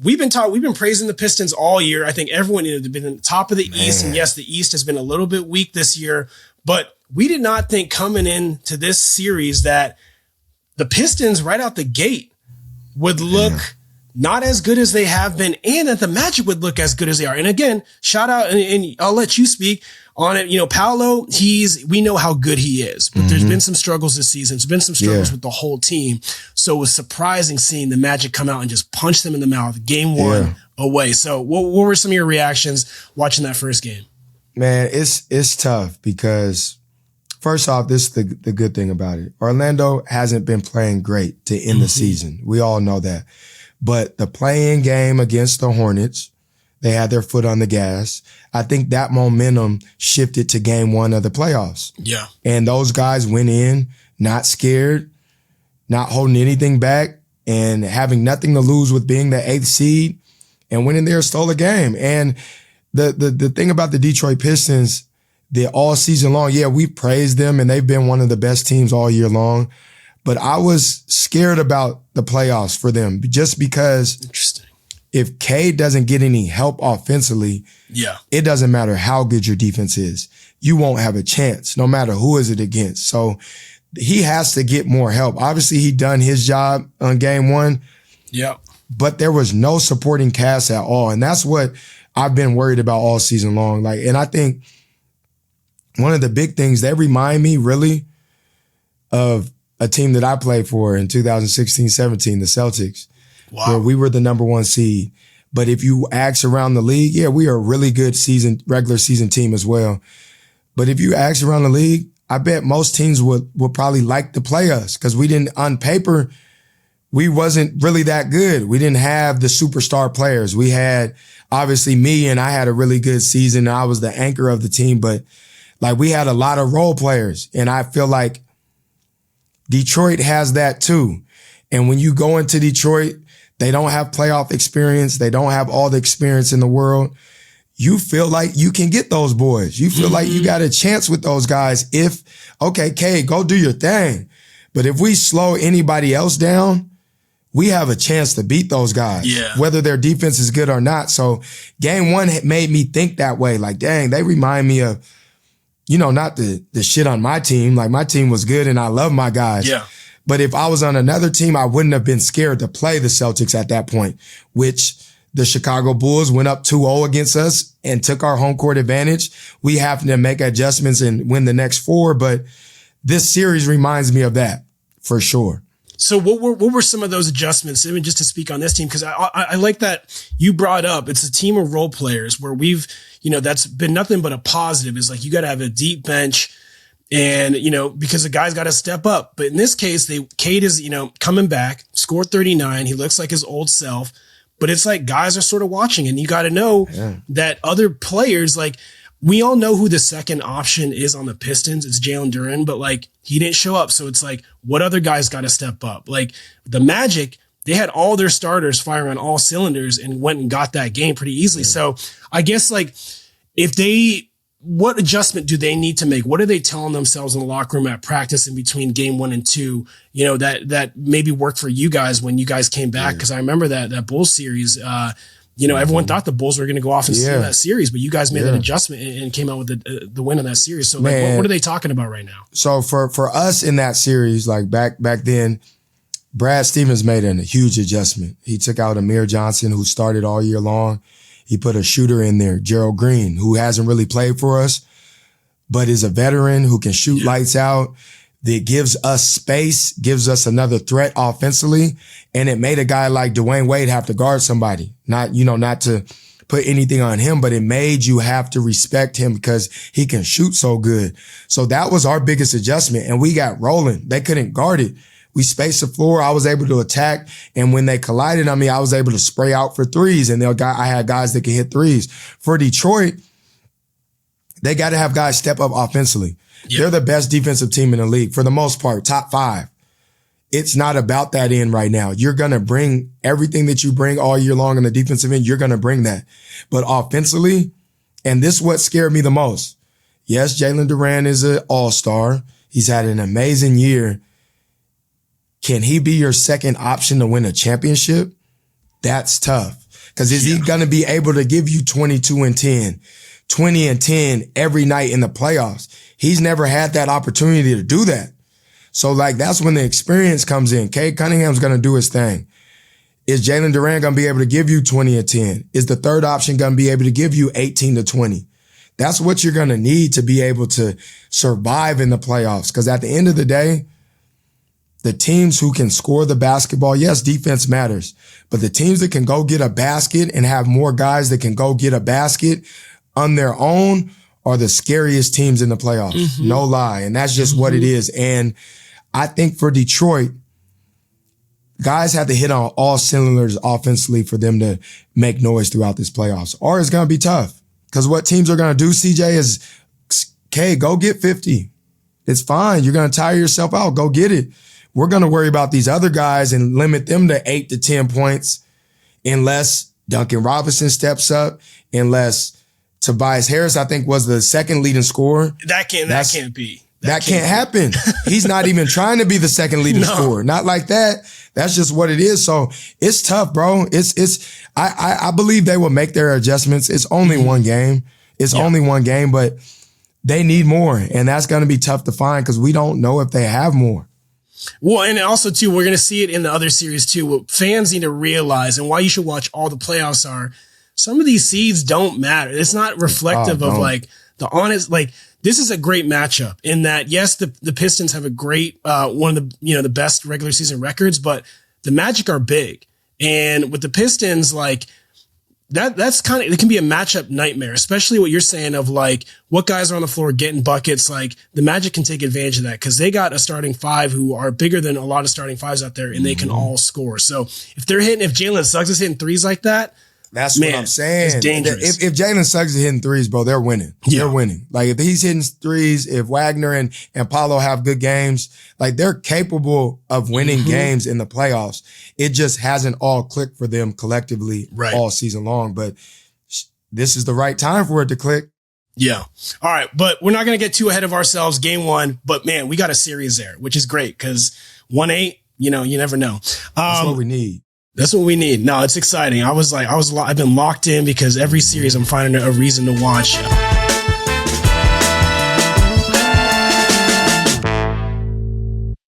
we've been praising the Pistons all year. I think everyone has been in the top of the East. And yes, the East has been a little bit weak this year, but we did not think coming into this series that the Pistons right out the gate would look not as good as they have been, and that the Magic would look as good as they are. And again, shout out, and I'll let you speak on it. You know, Paolo, we know how good he is, but there's been some struggles this season. There's been some struggles with the whole team. So it was surprising seeing the Magic come out and just punch them in the mouth game one away. So what were some of your reactions watching that first game? Man, it's tough because first off, this is the good thing about it. Orlando hasn't been playing great to end the season. We all know that. But the play-in game against the Hornets, they had their foot on the gas. I think that momentum shifted to game one of the playoffs. Yeah. And those guys went in not scared, not holding anything back, and having nothing to lose with being the 8th seed, and went in there and stole a game. And the thing about the Detroit Pistons, all season long, we praised them, and they've been one of the best teams all year long. But I was scared about the playoffs for them just because if Cade doesn't get any help offensively, it doesn't matter how good your defense is. You won't have a chance no matter who is it against. So he has to get more help. Obviously, he done his job on game one. But there was no supporting cast at all. And that's what I've been worried about all season long. And I think one of the big things, they remind me really of a team that I played for in 2016-17, the Celtics, where we were the number 1 seed. But if you ask around the league, we are a really good regular season team as well. But if you ask around the league, I bet most teams would probably like to play us because we didn't, on paper, we wasn't really that good. We didn't have the superstar players. We had, obviously, me, and I had a really good season. I was the anchor of the team, but we had a lot of role players. And I feel like Detroit has that too. And when you go into Detroit, they don't have playoff experience. They don't have all the experience in the world. You feel like you can get those boys. You feel like you got a chance with those guys Cade, go do your thing. But if we slow anybody else down, we have a chance to beat those guys, whether their defense is good or not. So game one made me think that way. Dang, they remind me of, not the shit on my team. My team was good and I love my guys. But if I was on another team, I wouldn't have been scared to play the Celtics at that point, which the Chicago Bulls went up 2-0 against us and took our home court advantage. We have to make adjustments and win the next 4. But this series reminds me of that for sure. So what were some of those adjustments? I mean, just to speak on this team, because I like that you brought up, it's a team of role players where we've, that's been nothing but a positive is you got to have a deep bench and, because the guy's got to step up. But in this case, Cade is, coming back, scored 39. He looks like his old self, but it's guys are sort of watching and you got to know that other players, we all know who the second option is on the Pistons. It's Jalen Duren, but he didn't show up. So it's what other guys got to step up? The Magic, they had all their starters firing on all cylinders and went and got that game pretty easily. So I guess what adjustment do they need to make? What are they telling themselves in the locker room at practice in between game 1 and 2? That maybe worked for you guys when you guys came back. Cause I remember that Bulls series, everyone thought the Bulls were going to go off and steal that series, but you guys made that adjustment and came out with the win on that series. So what are they talking about right now? So for us in that series, back then, Brad Stevens made a huge adjustment. He took out Amir Johnson, who started all year long. He put a shooter in there, Gerald Green, who hasn't really played for us, but is a veteran who can shoot lights out. That gives us space, gives us another threat offensively. And it made a guy like Dwayne Wade have to guard somebody. Not to put anything on him, but it made you have to respect him because he can shoot so good. So that was our biggest adjustment. And we got rolling. They couldn't guard it. We spaced the floor. I was able to attack. And when they collided on me, I was able to spray out for threes. And I had guys that could hit threes. For Detroit, they got to have guys step up offensively. They're the best defensive team in the league for the most part, top 5. It's not about that end right now. You're going to bring everything that you bring all year long on the defensive end. You're going to bring that. But offensively, and this is what scared me the most. Yes, Jalen Duren is an all-star. He's had an amazing year. Can he be your second option to win a championship? That's tough. Because is he going to be able to give you 22 and 10, 20 and 10 every night in the playoffs? He's never had that opportunity to do that. So like, that's when the experience comes in. Cade Cunningham's going to do his thing. Is Jalen Durant going to be able to give you 20 and 10? Is the third option going to be able to give you 18 to 20? That's what you're going to need to be able to survive in the playoffs. Because at the end of the day, the teams who can score the basketball, yes, defense matters, but the teams that can go get a basket and have more guys that can go get a basket on their own are the scariest teams in the playoffs. Mm-hmm. No lie. And that's just what it is. And I think for Detroit, guys have to hit on all cylinders offensively for them to make noise throughout this playoffs, or it's going to be tough. Because what teams are going to do, CJ, is, okay, go get 50. It's fine. You're going to tire yourself out. Go get it. We're going to worry about these other guys and limit them to 8 to 10 points unless Duncan Robinson steps up, unless Tobias Harris, I think, was the second leading scorer. That can't be. That can't happen. He's not even trying to be the second leading scorer. Not like that. That's just what it is. So it's tough, bro. I believe they will make their adjustments. It's only one game. It's only one game, but they need more. And that's going to be tough to find because we don't know if they have more. Well, and also too, we're going to see it in the other series too. What fans need to realize and why you should watch all the playoffs are some of these seeds don't matter. It's not reflective of like the honest, like, this is a great matchup in that, yes, the Pistons have a great, one of the, the best regular season records, but the Magic are big. And with the Pistons, like that's kind of, it can be a matchup nightmare, especially what you're saying of like what guys are on the floor getting buckets. Like the Magic can take advantage of that because they got a starting five who are bigger than a lot of starting fives out there and they can all score. So if Jalen Suggs is hitting threes like that, that's what I'm saying. It's dangerous. If Jalen Suggs is hitting threes, bro, they're winning. Yeah. They're winning. Like if he's hitting threes, if Wagner and Paolo have good games, like they're capable of winning games in the playoffs. It just hasn't all clicked for them collectively all season long. But this is the right time for it to click. Yeah. All right. But we're not going to get too ahead of ourselves. Game one. But man, we got a series there, which is great because 1-8, you never know. That's what we need. That's what we need. No, it's exciting. I've been locked in because every series I'm finding a reason to watch.